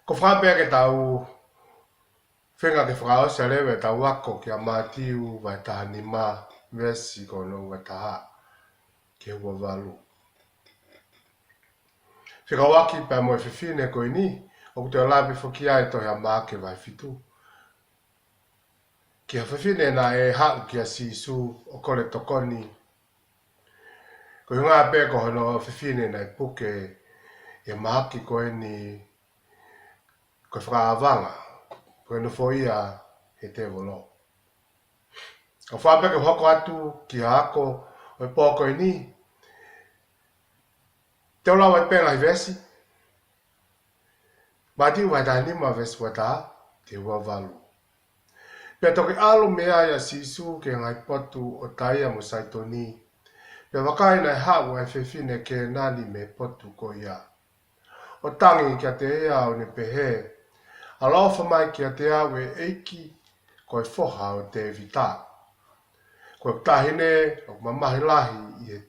Ko whape ke tau whenga ke whakao se lewe tau wako ki a mātiu vai taha ni mā vesi ko no wa taha ke hua walu. Whikawaki pa mo e whiwhine ko ni, o te olapi whuki ai tohi a māke vai whitu. Ki a whiwhine na e hau ki a sisu o kore tokoni. Ko i ngā pē ko hono whiwhine na e puke e mahaki ko e ni ko whakaawanga. Ko e nufo ia he te wolo. Ka whapeke hoko atu ki a ako o e pōko i ni. Te ola wai pēnga hi vesi. Mātiu vai taha nima vesi wata te hua walu. Pea toki alu mea ia sisu ke ngai potu o taia mo saitoni. Pea wakai nai hau e whiwhine ke nani me potu ko ia. O tangi kia te ea o ne pehe. A lofa mai kia te au e eiki ko e foha o te vita. Ko e tahine o mamahilahi i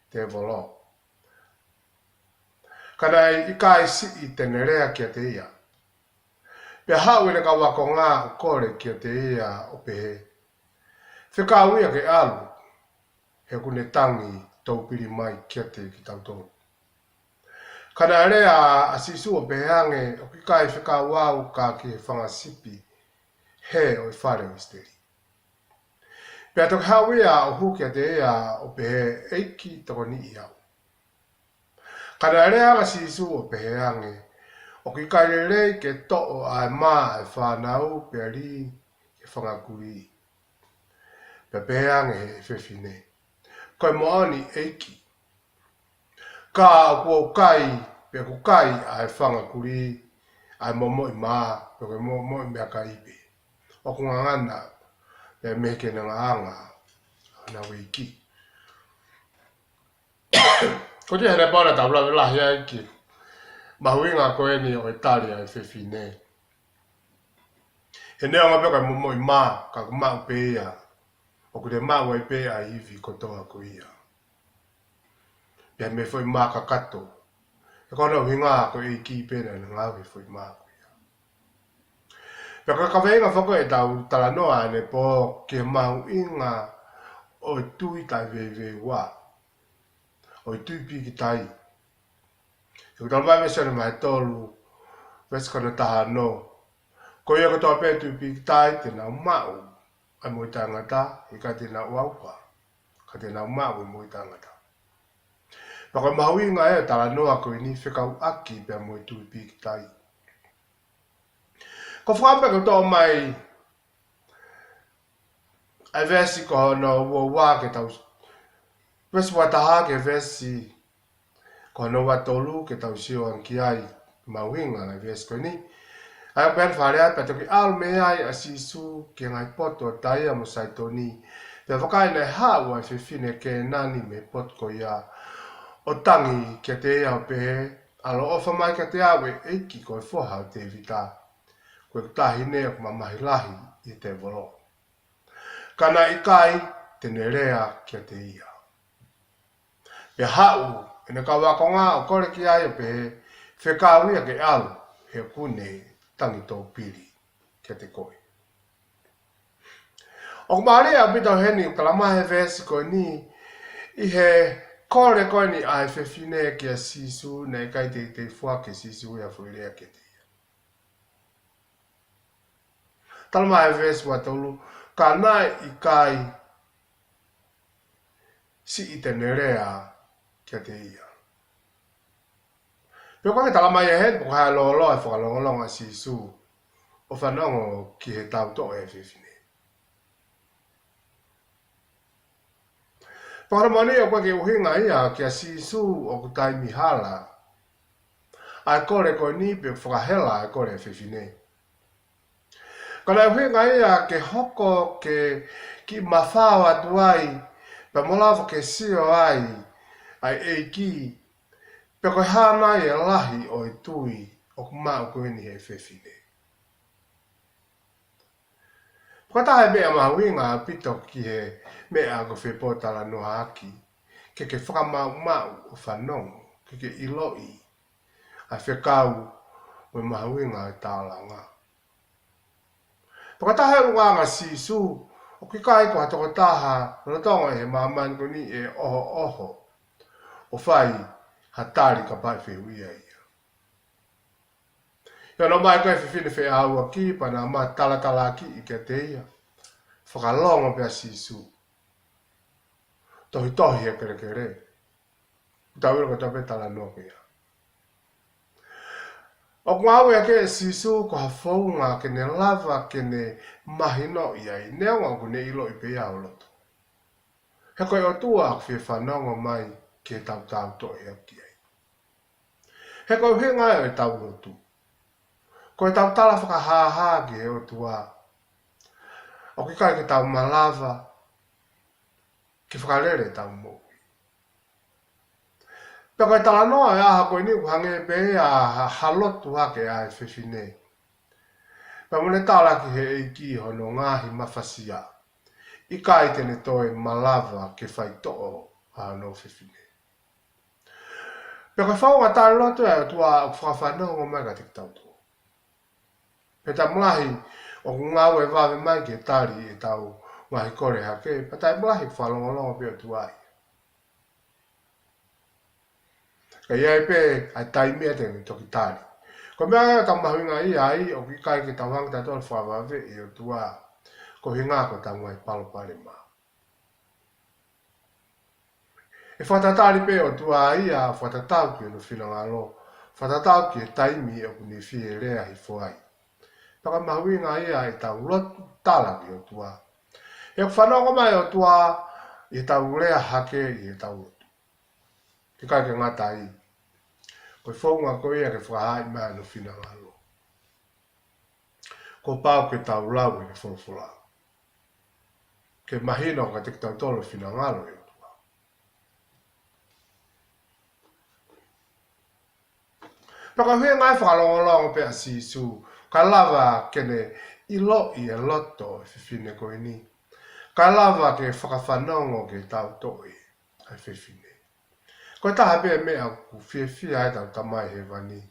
te volo. Kana i kai si i te nerea kia te ia. Pea hau ina ka wako ngā o kore kia te ia o pehe. Whikau ia ke alu, he kune tangi taupiri mai kia te ki tautoro. Kana rea a sisu o peheange o ki kai whikau au ka ki he whangasipi he o i whare o isteri. Pea toki hau ia o hu kia te ia o pehe eiki toko ni i au. Kana rea a sisu o peheange o ki kairerei ke to'o ai mā e whanau pea ri ke whangakuri. Pea peheange he whiwhine. Koe moani eiki. Ka o kua kai, pea ku kai ai whangakuri ai momo i mā, pea koe momo i mea ka ipe. O ku ngangana, pea meke na nganga, na wiki. Ko te here pauna tau lawe lahi aiki. Mahuinga ko e ni o Italia e whiwhine. He neo ngā peka momo i mā, ka ku mau pēia. O ku te mau ai pēia i hivi ko toa ko ia. Pea me fwoi mā ka kato. E kono hinga ko e ki pēna na ngāwe fwoi mā ko ia. Pea ka weinga whako e tau tala noa ne po ke mahu inga o tui tai vewe wā. O tui piki tai. E ku talmai me sene mai tolu, vesi kono taha no. Ko ia ko toa pētu piki tai te nau mau, ai mo i tangata, i ka te nau aupa, ka te nau mau i mo i tangata. Pako mahui ngā e tala noa ko i ni whikau aki pia mo i tui piki tai. Ko whakape ko toa mai, ai vesi ko hono ua wā ke tau, vesi wataha ke vesi, ko no wa tolu ke tau sio an ki ai mawinga na ves ko ni ai ben fare ai pato ki al me ai a sisu ke ngai poto tai a mo saitoni pe vakai na ha wa fine ke nani me pot ko ia o tangi ke te ia pe alo ofa mai ke te awe e ki ko fo ha te vita ko ta hine o mamahi lahi i te volo kana ikai te nerea ke te ia pe hau ina ka wako ngā o kore ki ai o pehe, whekau ia ke alu, he kune tangi tō piri, ke te koe. O kumare a bita heni o kalamahe vesi koe ni, i he kore koe ni ai whiwhine ki a sisu, nei kai te whake sisu ia whuirea ke te ia. Talamahe vesi wa tolu, ka nai i kai si i te nerea, kia te ia. Pio kore tala mai e hen, po kai lolo e whakalongolonga sisu o whanongo ki he tau to e whiwhine. Paramani o kwa ke uhinga ia ki a sisu o kutai mihala. Ai kore koe ni pe whakahela e kore e whiwhine. Kana uhinga ia ke hoko ke ki mawhao atu ai, pa molawa ke sio ai, ai e ki, pe koe hana e lahi o e tui o kumau koe ni he whiwhine. Pukatahe mea mahuinga pito ki he mea ko whipotala no haki, ke whakamau mau o whanongo, ke iloi, a whekau o mahuinga e tālanga. Pakataha unga ngā sisu, o ki kai ko hatoko taha, no tonga e mamani ko ni e oho, o whai hatari ka pai whiuia ia. Ia no mai kai whiwhine whi aua ki, pana ma tala ki i kia te ia. Whakalonga pia sisu. Tohi e kere. Tawira ko tape tala no kia. O ngāwe a ke sisu ko hawhaunga ke ne lava ke ne mahino iai. Neonga ko ne ilo i pe au loto. He koe o tua ak whi whanonga mai ke tau to e aki ai. He koe he ngai o e tau lotu. Koe tau tala whakahaha ki he o tua. O ki kai ke tau malava ki whakarere tau mo. Pea koe tala noa e aha koe ni kuhange pe a halotu hake a e whiwhine. Pea mune tala ki he eiki hono ngahi mawhasia. I kai tene toe malava ke whai to'o a no whiwhine. Pea koe whaunga tala lotu e o tua o whakawhanonga mai ka tik tau toa. Pea ta mulahi o ngāwe wawe mai ke tari e tau ngahi kore hake. Pea ta mulahi whalongolonga pe o tuai. Ka iai pe ai taimea tene toki tari. Ko mea tau mahuinga i ai o ki kai ke tau hanga tatoa whawawe i o tua ko hinga ko tau ngai palopare ma. E whatatari pe o tua ai a whatatau ki o no whinangalo. Whatatau ki e taimi o kuni whie rea hi whai. Paka mahuinga i ai tau lotu tala ki o tua. E whanonga mai o tua i tau rea hake i tau lotu. Ki kai ke ngata i. Koe whaunga ko ia ke whahai mai no whinangalo. Ko pau ke tau lau e wholwhola. Ke mahino ka te tau tolo whinangalo e tua. Paka hui ngai whakalongolongo pe a sisu. Ka lava kene ilo i e loto e whiwhine ko ini. Ka lava ke whakawhanongo ke tau toi e whiwhine. Ko taha pe mea ku whiwhia e tau tamai he wani.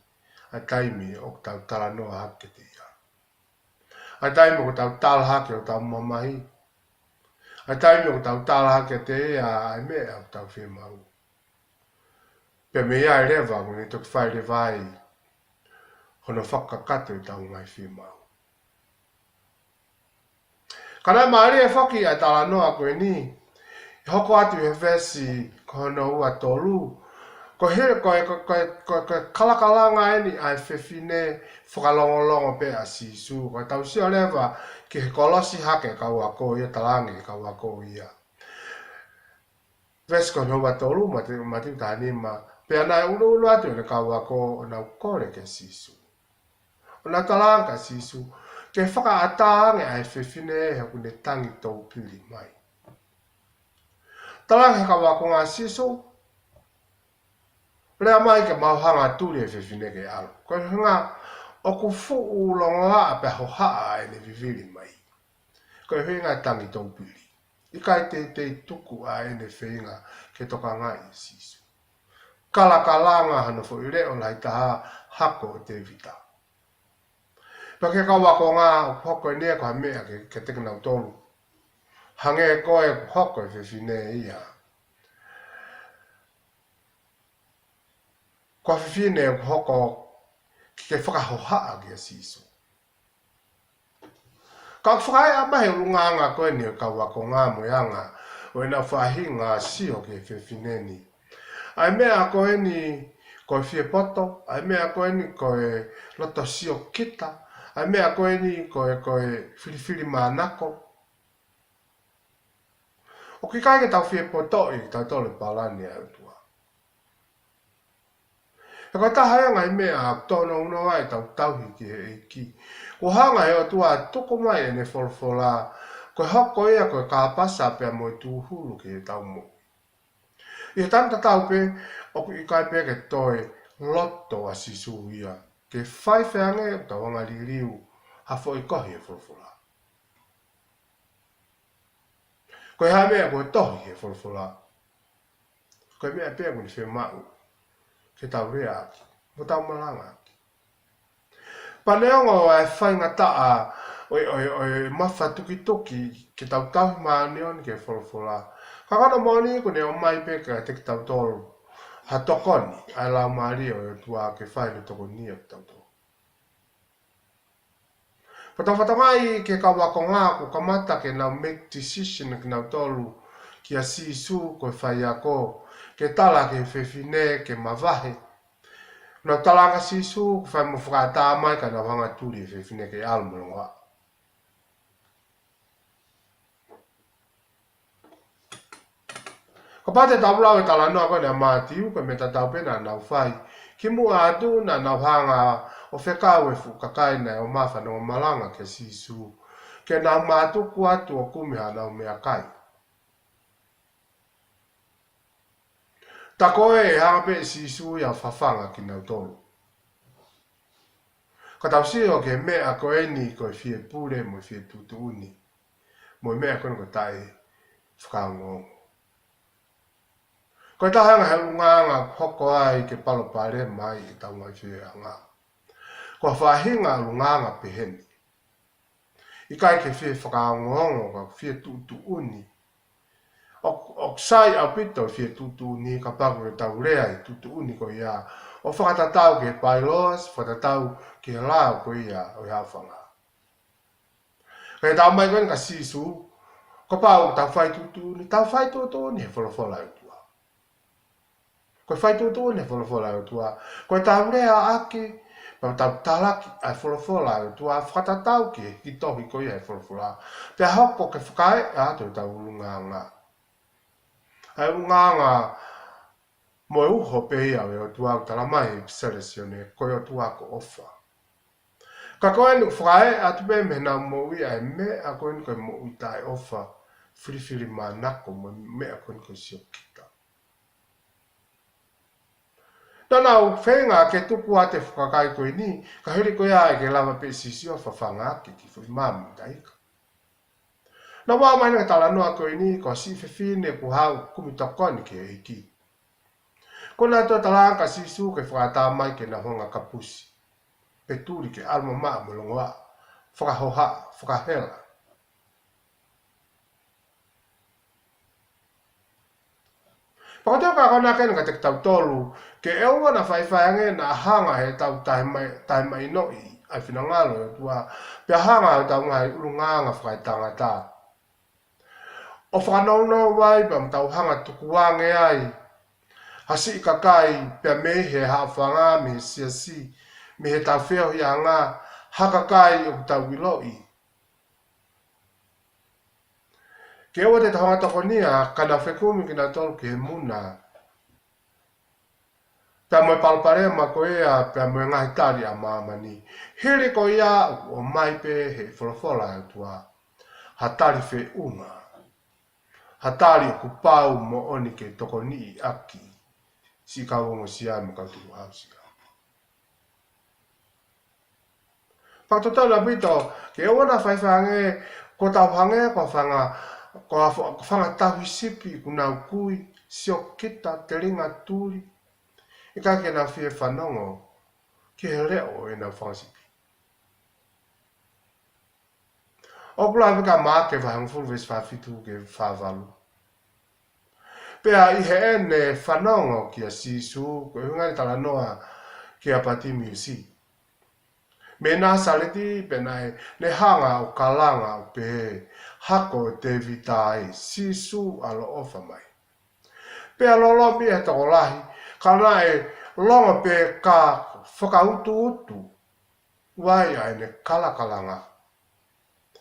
A taimi o tau tala noa hake te ia. A taimi o tau tala hake o tau mamahi. A taimi o tau tala hake te ia a mea o tau whemau. Pe mea e rewa ngune toki whai re vai. Hono whakakato i tau ngai whemau. Kana maari e whaki a tala noa koe ni. Hoko atu he vesi ko hono ua tolu. Ko here ko kalakalanga eni ai whiwhine whakalongolongo pe a sisu. Ko tau si o lewa ki he kolosi hake kau a ko ia talangi kau a ko ia. Vesi ko hono ua tolu mati utanima. Pe anai ulu atu ne kau a ko na ukore ke sisu. Ona talanga sisu. Ke whaka ataange ai whiwhine he kune tangi tau pili mai. Talang he kawa ko ngā siso. Rea mai ke mauhanga tūre e whiwhine ke alo. Ko ngā o ku fuu longa a pe hohaa e ne viviri mai. Ko hui ngā tangi tau pili. I kai te tuku a e ne whinga ke toka ngā i siso. Kala kalanga hana fo i reo lai taha hako o te vita. Pa ke kawa ko ngā o hoko e nea ko ha mea ke tekinau tolu. Hange koe hoko e whiwhine ia. Ko whiwhine hoko ki ke whakahohaa ki a siso. Ka whakai a mahe urunganga koe ni o kaua ko ngā moeanga o ena whahinga sio ki e whiwhine ni. Ai mea koe ni koe whie poto, ai mea koe ni koe loto sio kita, ai mea koe ni koe whiriwhiri mānako. O ki kai ke tau whie poto i tau tole palani a utua. E koe taha ngai mea a tono unoa e tau tauhi ki he eiki. Ko hanga he o tua toko mai e ne wholwhola, koe hoko ea koe kāpasa pia mo e tūhuru ki he tau mo. I he tanta tau pe, o ki kai pe ke toi loto a sisu ia. Ke whaiwheange o tau anga ririu, hafo i kohi e wholwhola. Koe hae mea koe tohi he wholwhola. Koe mea pia kuni whi mau. Ke tau rea aki. Mo tau malanga aki. Paneongo e whainga taa o mawha tuki toki ke tau tau maani on ke wholofola. Kakana maani ko ne o mai peka te ki tau tolu. Ha tokoni, ai lau maari o tua ke whaile toko nia ki tau tolu. Whatamai ke kawako ngā ko kamata ke nau make decision ki nau tolu ki a sisu ko whai ako ke tala ke whewhine ke mawahe. Nau talanga sisu ko whai mo whakata mai ka nau hanga turi e whewhine ke almulonga. Ka pate taulau e tala noa koe nea mātiu ko me tatau pena nau whai. Ki mua atu na nau hanga o whekau e fukakai nei o mawhana o malanga ke sisu. Ke nau mātuku atu o kumiha nau mea kai. Ta koe e hanga sisu ia whawhanga ki nau tolu. Ka tau sio ke mea koe ni koe fie pure mo fie tutuuni. Mo mea koe ko tai whakau ngongo. Koe tahanga he unganga hoko ai ke palopare mai i tau mai fie anga. Ko whahinga unganga peheni. I kai ke fie whakau ngongo ka fie tutuuni. O sai au pito fie tutuuni ka paku e tau rea i tutuuni ko ia. O whakatatau ke pailos, whakatatau ke lau ko ia o ia whanga. Kaya tau mai koe ka sisu, ko pau tau whai tutuuni, tau whai tutuuni he wholofola e tua. Koe whai tutuuni he wholofola e tua. Koe tau rea ake, pa tau talaki ai wholofola e tua, whakatatau ke ki tohi ko ia he wholofola. Pea hoko ke whakae ato tau ulunganga. Ai ulunganga, mo e uho pehia o tua tala mai selesione koe o tua ko ofa. Ka koe ni whae atu pe me na mo ui ai me a koe ni koe mo ui tae ofa whiriwhiri manako mo me a koe ni koe sio kita. Tana u whenga ke tuku a te whakakai koe ni, ka hiri koe ai ke lama pe sisio whawhanga ake ki whui mamu taika. Na wā mai nga tala noa koe ni ko si whiwhine ku hau kumitokoni ke eiki. Kona to talanga sisu ke whakata mai ke na honga kapusi. Pe turi ke alma maa mulongoa. Whakahoha, whakahela. Pakateo ka kona kena ka te tau tolu. Ke eua na whaiwhaiange na hanga he tau tai mai noi. Ai whinangalo e tua. Pea hanga he tau ngai urunganga whakaitanga tā. O whakanauno wai pa mtau hanga tukuange ai. Hasi i kakai, pia me he hawhanga, me he siasi, me he tau wheo hi anga, hakakai o tau wiloi. Ke ewa te tahonga toko nia, kana whekumi ki nga tolu ke he muna. Pia moe palpare ma ko ea, pia moe ngahi tari a maamani. Hiri ko ia o mai pe he wholofola e tua. Hatari whe unga. Hatari o kupau mo oni ke toko ni aki. Si ka wongo siya mo ka tuku hausia. Pakutotau na pito, ke wana whaiwhange, ko tau hange, ko whanga tahu sipi, kuna ukui, sio kita, te ringa turi. I ka ke na whie whanongo, ki he reo e na whangsipi. O kula wika maa ke whahang fulwes whawhitu ke whawhalu. Pea i he ene whanongo ki a sisu, ko hunga tala noa ki a pati miusi. Me nā saleti pe ne hanga o kalanga o pe hako te vitai sisu alo ofa mai. Pea lolo mi e toko lahi, kana e longa pe ka whakautu utu, wai ai ne kalakalanga.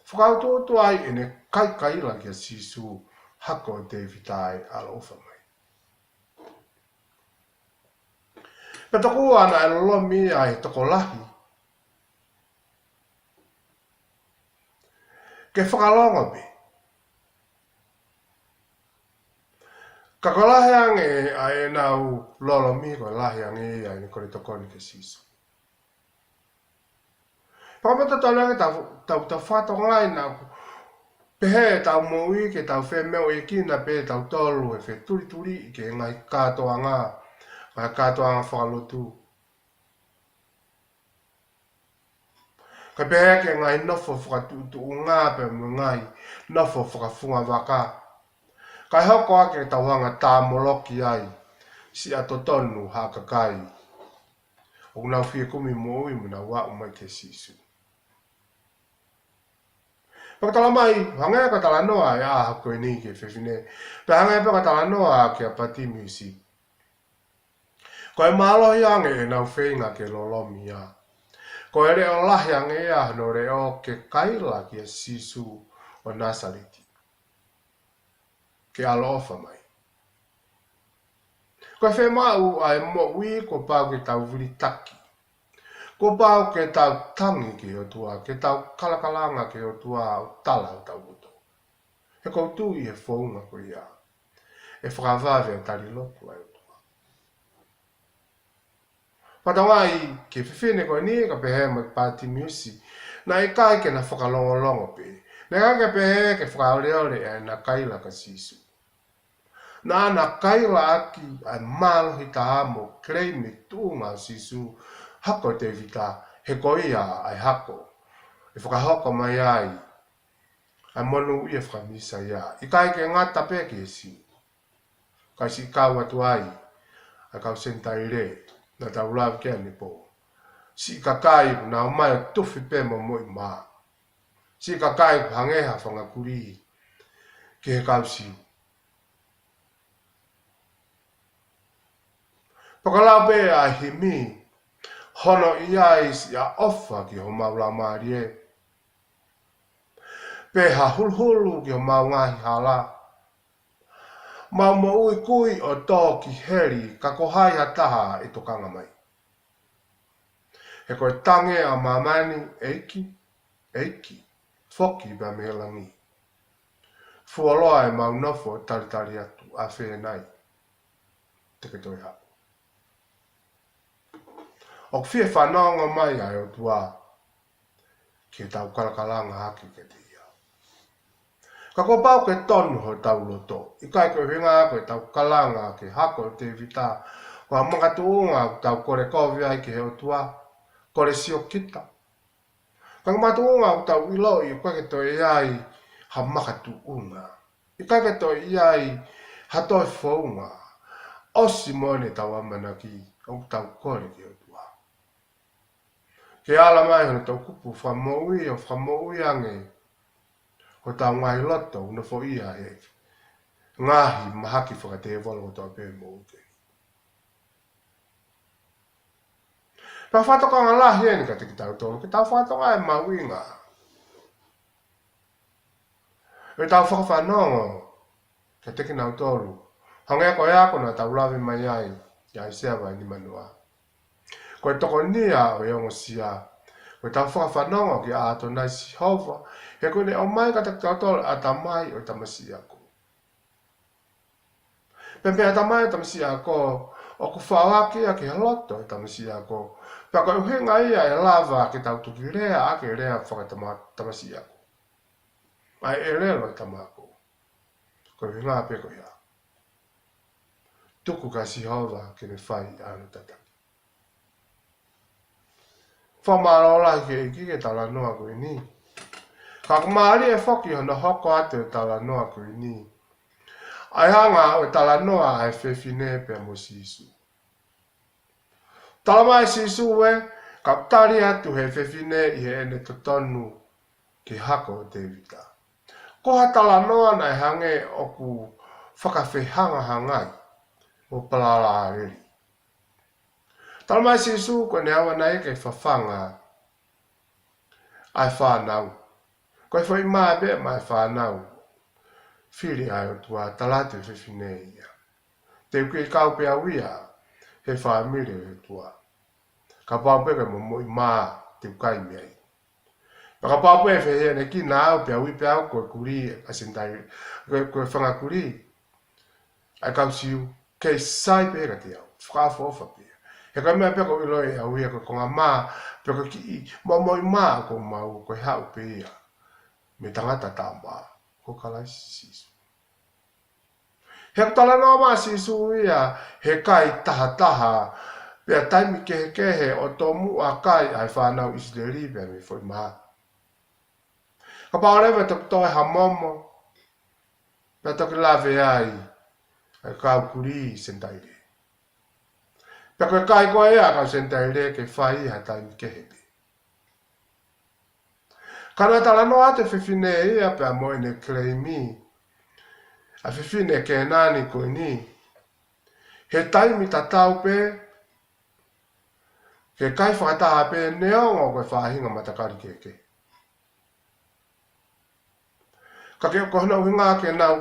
Whakautu utu ai e ne kaikaila ki a sisu, hako te vitai alo ofa mai. Pe toku ana e lolo mi ai toko lahi. Ke whakalonga be. Ka ko lahiange ai nau lolo mi ko lahiange ai ni kore tokoni ke sisu. Pamata talange tau whato ngai nau pehe tau moui ke tau whe meo e kina pe tau tolu e whe turi turi ke ngai katoa ngā. Ngai katoa ngā whakalotu. Ka pehe ke ngai nofo whakatutu ngā pe ngai nofo whakafunga waka. Kai hoko ake tauhanga tā moloki ai si atotonu hakakai. O nau fie kumi moi muna wa umai te sisu. Pakatala mai, hanga ka tala noa e a hako e ni ke whewhine. Pe hanga e pakatala noa ke a pati music. Ko e mālohi ange e nau whenga ke lolomi a. Ko e reo lahi ange e a no reo ke kaila ki a sisu o Nasareti. Ke alo ofa mai. Ko e whe mau a e mo ui ko pau ke tau vuri taki. Ko pau ke tau tangi ke o tua, ke tau kalakalanga ke o tua o tala o tau uto. He koutu i e whaunga ko ia. E whakawhawe a tari loku ai o tua. Patawai ke whiwhine koe ni ka pehe mai pāti music. Na e kai ke na whakalongolongo pe. Na kai ke pehe ke whakaoreore e na kaila ka sisu. Na ana kaila aki ai mālohi ta amo krei me tūnga sisu hako te vita he koia ai hako. E whakahoko mai ai. Ai monu i e whakamisa ia. I kai ke ngata peke si. Kai si kau atu ai. Ai kau sentai re. Na tau lau kia ni po. Si kakai na o mai o tuwhi pe mo moi maa. Si kakai hangeha whangakuri. Ke he kau si. Pakalau pe a himi. Hono iai si a ofa ki ho maula marie. Pe ha hulhulu ki ho mau ngahi hala. Mau mo ui kui o tō ki heri ka kohai a taha i tokanga mai. He koe tange a mamani eiki, foki ba mehelangi. Fualoa e mau nofo taritari atu a whenai. Teke toi hau. O whie whanonga mai ai o tua ki tau kalakalanga haki ke te ia. Ka ko pau ke tonu ho tau loto. I kai koe whinga koe tau kalanga ke hako te vita. Ko ha makatuunga tau kore kovi ai ke heo tua. Kore sio kita. Ka makatuunga tau ilo i koe ke toi ai ha makatuunga. I kai ke toi ai ha toi founga. Osi moene tau amanaki o tau kore ke heo tua. Ke ala mai hono tau kupu whamoui o whamoui ange. Ko tau ngai loto una fo ia e. Ngahi mahaki whakate walo o tau pē mo uke. Pa whatoka ngā lahi eni ka tiki tau tōru. Ke tau whatoka e mawinga. E tau whakawhanongo. Ke tiki nau tōru. Hangea ko ea kona tau lawe mai ai. Ia i sewa ni manua. Ko e toko nia o iongo sia. Ko e tau whakawhanongo ki a ato nai si hova. He koe ne o mai ka tiki tau tōru a tamai o tamasi ako. Pempe a tamai o tamasi ako. O ku whawaki a ki haloto o tamasi ako. Pea koe uhenga ia e lava ki tau tuki rea ake rea whakatamasi ako. Ai e relo e tamako. Koe uhenga a peko ia. Tuku ka si hova ki ne whai anu tataki. Whamarola ke iki ke tala noa koe ni. Ka kumari e whoki hono hoko ate o tala noa koe ni. Ai hanga o tala noa ai whewhine pe mo sisu. Tala mai sisu we, ka tari atu he whewhine i he ene totonu ki hako o te vita. Ko ha tala noa nai hange o ku whakawhehanga hangai o palala areri. Tala mai sisu ko ne awa nai ke whawhanga ai whanau. Ko e whai maa be mai whanau. Whiri ai o tua talate whiwhine ia. Te uke i kau pia wia he whamire o tua. Ka pāpeke mo moi maa te ukai miai. Ka pāpeke whehe ne ki nā au pia ui pia au koe kuri asentai. Koe whanga kuri. Ai kau siu kei sai pēra te au. Whakafofa pia. He kai mea peko iloi au ia koe konga maa. Peko ki i moi maa ko mau koe hau pia. Me tangata tāmbaa. Ko kalaisi sisu. He tala noa maa sisu ia he kai taha Pea taimi kehe o tomu a kai ai whanau Israeli pea mi foi maa. Ka paorewa tok toi ha momo. Pea toki lawe ai kau kuri sentaire. Pea koe kai koe ea kau sentaire ke whai ha taimi kehe. Kana tala no ate whiwhine ia pea moe ne kleimi. A whiwhine ke nani koe ni. He taimi tatau pe. Ke kai whakataha pe neongo koe whahinga matakari keke. Ka ke ko hana uhinga ke nau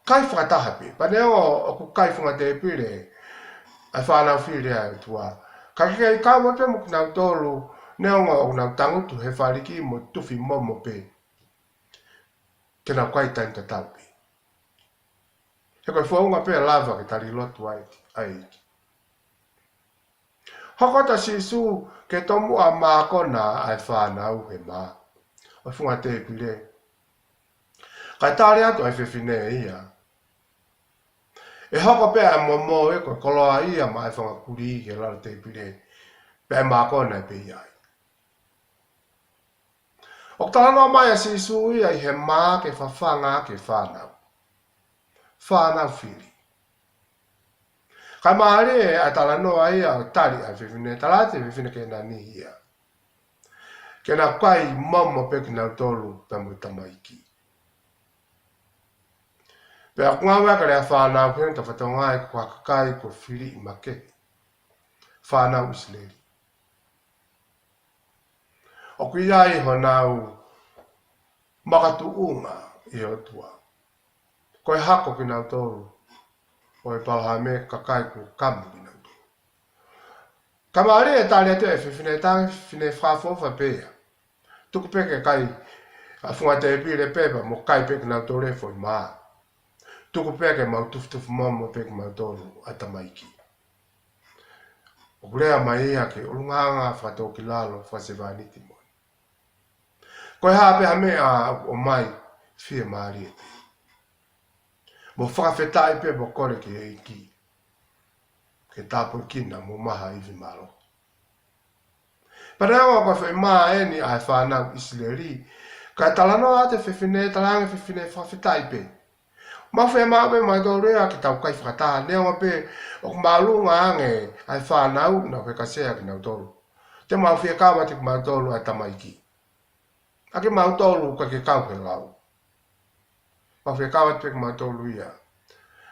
kai whakataha pe. Pa neongo o ku kai whunga te pire. Ai whanau whiri ai tua. Ka ke kai kawa pe mo kinau tolu. Neongo o nau tangutu he whariki mo tufi momo pe. Ke nau kai taim tatau pe. He koe whaunga pe lava ke tari lotu ai. Hakota si su ke tomu a mākona ai whanau he mā. O whunga te pire. Kai tāre atu ai whiwhine ia. E hoko pe a momo e koe koloa ia ma ai whanga kuri ke lara te pire. Pe ai mākona e pe iai. O talanoa mai a si su ia i he mā ke whawhanga ke whanau. Whanau whiri. Kai maare a talanoa ia o tari ai whiwhine. Talate whiwhine ke nani ia. Ke na kai momo pe ki nau tolu pe mo tamaiki. Pe a kunga wea kare a whanau whine ta whatonga e kua kakai ko whiri i make. Whanau Israeli. O kui ai ho nau makatu unga i o tua. Koe hako ki nau tolu. O e palha me kakai ko kamu ki nau tolu. Kamari e tali atu e whiwhine tangi whiwhine whafofa pea. Tuku peke kai a whunga te pire pepa mo kai peke nau tolu e foi maa. Tuku peke mau tufu momo peke mau tolu a tamaiki. O kurea mai ia ke urunganga whatoki lalo whasevaniti mo. Koe hape ha mea o mai whia maari e. Mo whakawhetai pe mo kore ke eiki. Ke tapo kina mo maha iwi maro. Parewa koe whai maa e ni ai whanau Israeli. Kai talanoa te whiwhine talange whiwhine whawhetai pe. Ma whai maa pe mai tō rea ki tau kai whakataha. Neonga pe o kumalunga ange ai whanau na whai kasea ki nau tolu. Te mau whia kawa te kumau tolu ai tamaiki. Ake mau tolu ka ke kau he lau. Ma whai kawa te kumau tolu ia.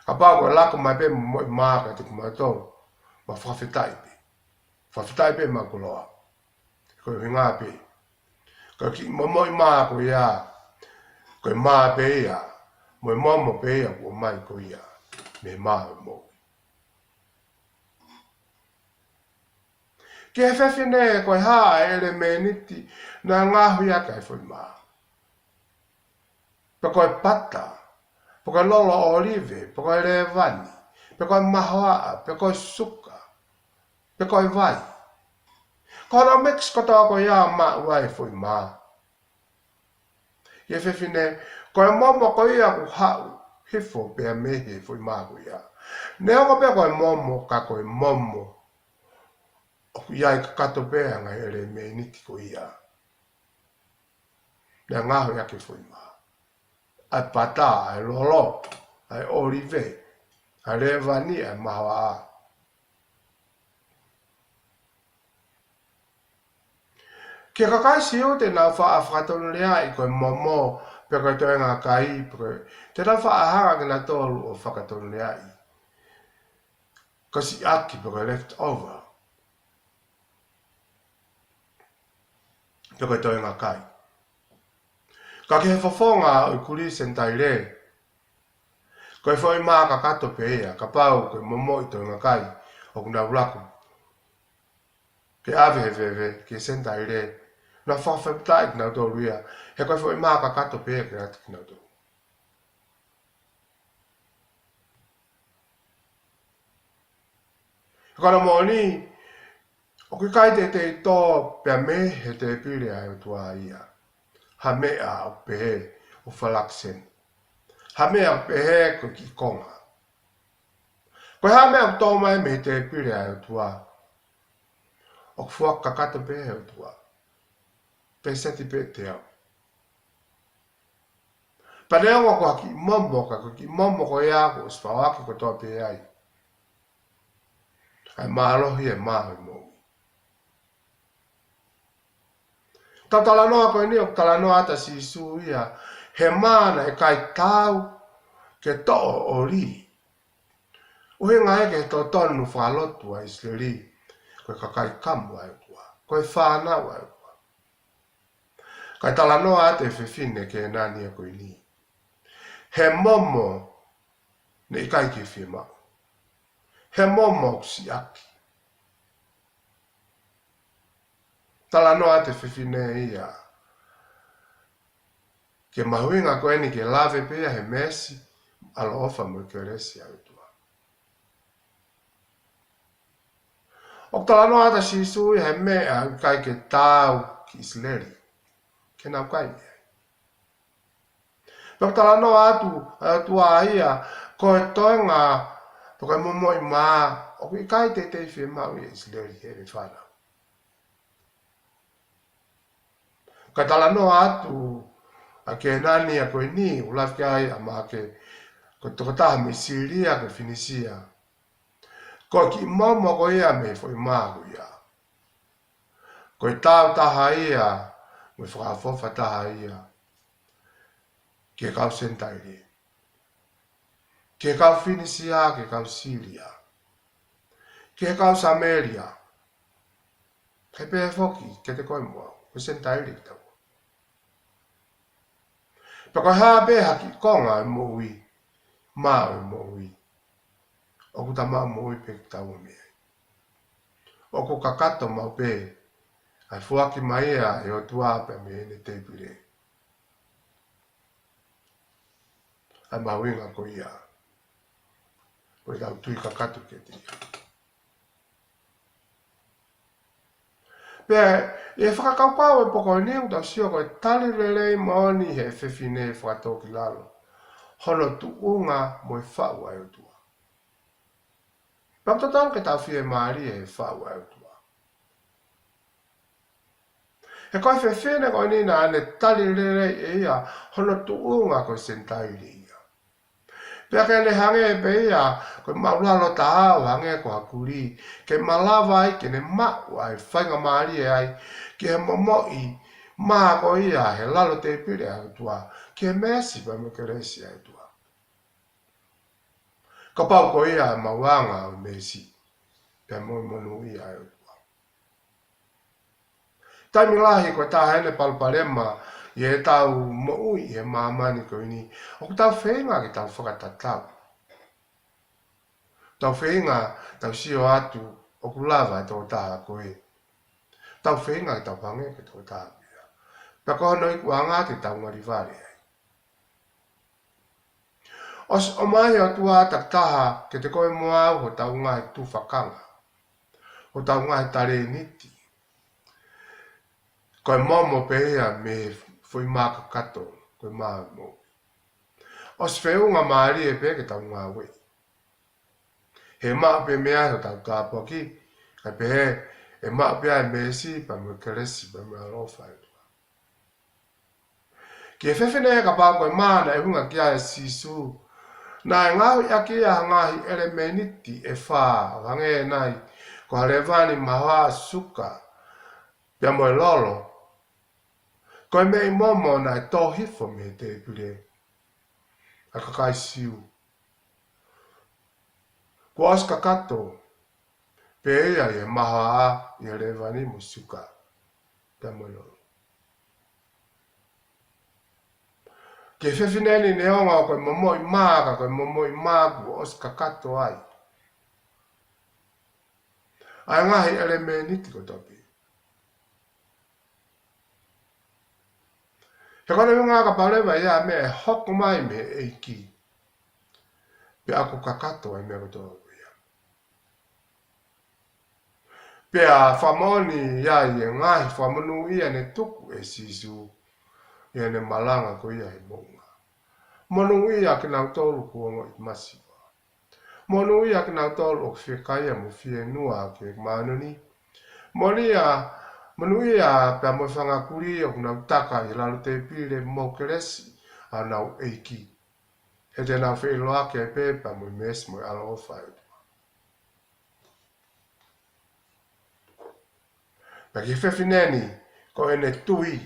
Ka pāko e lako mai pe mo i māka te kumau tolu. Ma whawhetai pe. Whawhetai pe ma kuloa. Koe winga pe. Koe ki mo i māko ia. Koe mā pe ia. Mo i momo pe ia kua mai ko ia. Me mā mo. Ke he whewhine koe haa ele me niti na ngahui aka e whai maa. Pe koe pata, pe koe lolo olive, pe koe revani, pe koe mahoa, pe koe suka, pe koe vai. Kono Mexico tāko ia maa ua e whai maa. Ke whewhine koe momo ko ia ku hau hifo pe a mehe whai maa ko ia. Neongo pe koe momo ka koe momo. O iai ka kato pēa ngai ere me niti ko ia. Nea ngaho ia ke whai maa. Ai pata, ai lolo, ai olive, ai revani, ai mahoa. Ke kakai siu te nau wha a whakatonu rea i koe momo pe koe toi ngā kai. Te nau wha a hanga ki nā tolu o whakatonu rea i. Kasi aki pe koe left over. Pe koe toi ngā kai. Ka ke he whawhonga o kuri sentai re. Koe whai maa ka kato pe ea, ka pau koe momo i toi ngā kai o kuna ulaku. Ke ave he vewe, ke sentai re. Na whawheptai ki nau tōru ia. He koe whai maa ka kato pe ea ki rati ki nau tōru. He kona mōni, o kui kai te tō pia me he te pire ai o tua ia. Ha mea o pehe o whalaksen. Ha mea o pehe ko ki konga. Koe ha mea o tō mai me te pire ai o tua. o fuak kakato pe he tua. Pe seti pe te au. Paneo ko ki mombo ka ki mombo ko ya ko spawaki ko to pe ai. Ai malo hi e maho mo. Tatalanoa ko ni o talanoa ta si su ia he mana e kai tau ke to o ri. O he ngai ke to tonu whalotu a isleri ko kakai kamu ai tua. Ko e whanau ai tua. Kai talanoa te whewhine ke nani e koe ni. He momo ne ikai ke whima. He momo si aki. Talanoa te whiwhine ia. Ke mahuinga koe ni ke lave pia he mesi alo ofa mo ke resi au tua. O talanoa ta sisui he mea kai ke tau ki isleri. Ke nau kai mea. Pek talanoa atu a ia koe toenga toka momo i maa o ki kai te te whima ui isleri he me whanau. Ka talanoa atu a ke nani a koe ni ulafke ai a maa ke ko tokotaha me siria ko finisia. Ko ki momo ko ia me foi mahu ia. Ko i tau taha ia me whakafofa taha ia. Ke kau sentairi. Ke kau finisia, ke kau siria. Ke kau sameria. Ke pe foki, ke te koe mua. Ko sentairi ki tau. Pako haa pe haki konga e moui. Maa e moui. O kuta maa moui pe ki tau mea. O ko kakato mau pe. Ai fuaki maia e o tuape me ene te pire. Ai mawinga ko ia. Ko i tau tui kakato ke te ia. Pea, e whakakaupau e poko neu tau sio ko e tali relei maoni he whewhine whakatoki lalo. Hono tu unga mo e whau ai utua. Pau tatau ke tau whie maari e whau ai utua. He koe whewhine ko nina ane tali relei e ia hono tu unga ko sentairi ia. Pea ke ne hange e pe ia ko maulalo tahau hange ko hakuri ke malawa ai ke ne mau ai whainga maari e ai ke he momoi maa ko ia he lalo te pire au tua ke mesi pa me keresi au tua. Ka pau ko ia mauanga au mesi pe moi monu ia au tua. Taimi lahi ko ta hene palparema i e tau moui he maamani ko ini o ku tau whenga ki tau whakatatau. Tau whenga tau sio atu o ku lava e tau taha ko e. Tau whenga ki tau pange ki tau taha. Pea kohono i kuanga te tau ngari vare ai. Os o mai o tua tak taha ke te koe mua au ho tau ngahi tu whakanga. Ho tau ngahi tare niti. Koe momo pehea me fui maka kato koe maa mo. Os wheunga maari e pe ke tau ngā wei. He maa pe mea ho tau tāpoki. Kai pehe e maa pe ai mesi pa me keresi pa me alofa e. Ke whewhine ka pā koe mana e hunga kia e sisu. Nā e ngāhu i aki a ngāhi elemeniti e whā wange e nai. Ko harewani mahoa suka. Pia moe lolo. Koe mei momo na e tōhifo me te pire. A kakai siu. Ko oska kato. Pe ea e mahoa i harewani mo suka. Pia moe lolo. Ke whewhineni ne onga o koe momoi māka, koe momoi māku o oska kato ai. Ai ngahi ere me niti ko topi. He kone mga ka parewa ia me e hoko mai me e ki. Pe ako kakato ai me ko topi ia. Pe a whamoni ia i e ngahi whamonu ia ne tuku e sisu. Ia ne malanga ko ia he monga. Monu ia ki nau tolu kuongo i masiwa. Monu ia ki nau tolu o whikaya mo whie nua ki e manoni. Monia manuia pe mo fanga kuri o na utaka i lalo te pile mo keresi ana eiki. He te na whi loa ke pe pa mo mes mo alo fai. Pa ki whewhineni ko ene tui.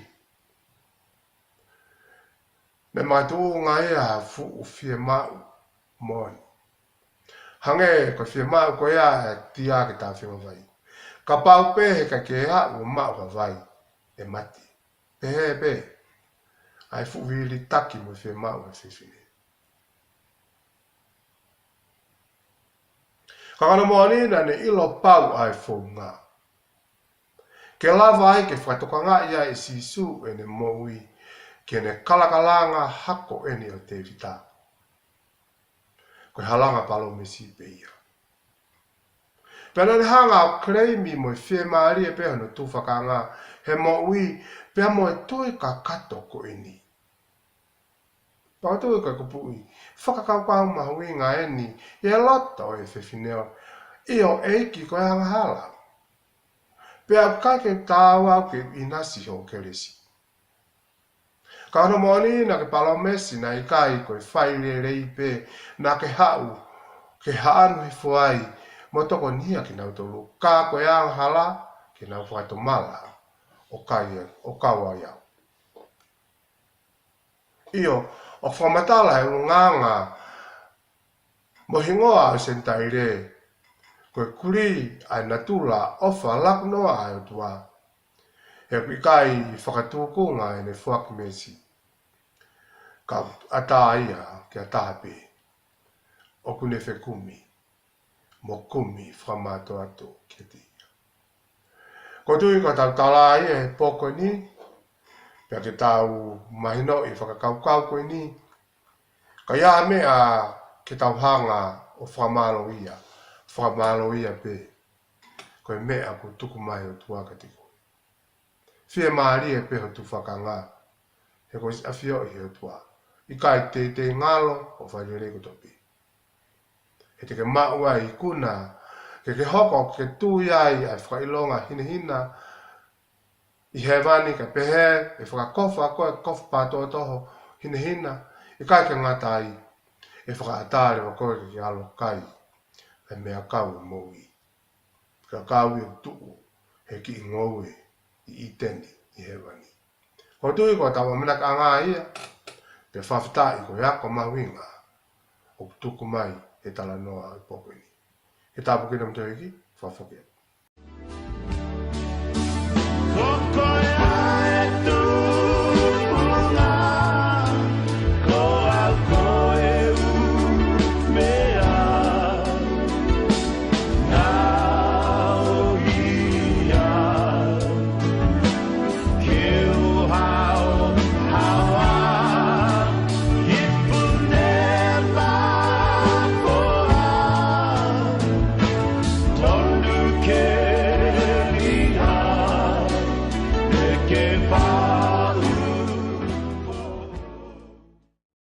Me matu ngā ea fu u fie mau moi. Hange ko fie mau ko ea e tia ki tā whima vai. Ka pau pe he ka ke ea u mau ka vai e mati. Pe he pe. Ai fu vili taki mo fie mau e whiwhine. Ka kana moani na ne ilo pau ai fu ngā. Ke lava ai ke whaitoka ngā ia e sisu e ne moui. Ke ne kalakalanga hako eni o te vita. Koe halanga palo me si pe ia. Pena ne hanga o kreimi mo i whie maari e peha no tūwhaka ngā. He mo ui pea mo e tui ka kato ko eni. Pao tui ka kupui. Whakakaukau mahui ngā eni. I e loto e whiwhineo. I o eiki koe hanga hala. Pea kai ke tāua ke inasi ho keresi. Ka ana moani na ke palo mesi na i kai koe whaile rei pe na ke hau, ke haanu hi fuai, mo toko nia ki nau tolu. Ka koe ang hala, ki nau whaito mala, o kai o kawa iau. Io, o whamatala e nganga, mo hingoa o sentai re, koe kuri ai natula ofa laknoa ai o tua. He kui kai whakatukunga e ne whaki mesi. Ka ata ia ke ata pe. O kune whe kumi. Mo kumi whamato ato ke te ia. Ko tui ka tau tala ia he poko ni. Pea ke tau mahino i whakakaukau koe ni. Ka ia mea ke tau hanga o whamalo ia. Whamalo ia pe. Koe mea ko tuku mai o tuaka te koe. Fie maari e pe ho tu whakanga. He koe si awhio i o tuaka. I kai te ngalo o whaere ko topi. He te ke maua i kuna, ke hoko ke tui ai ai whailonga hina i hewani ka pehe, e whakakofa koe kofa pātoa toho hina i kai ke ngata ai, e whakaatare wa koe ki alo kai, e mea kau moui. Ka kau i o tuu, he ki i ngoue, i iteni, i hewani. Ko tui ko tawa manaka anga ia, pe whawhitai ko yako mawinga o tuku mai e tala noa i pokoni. He tāpukina mtohiki, whawhokia.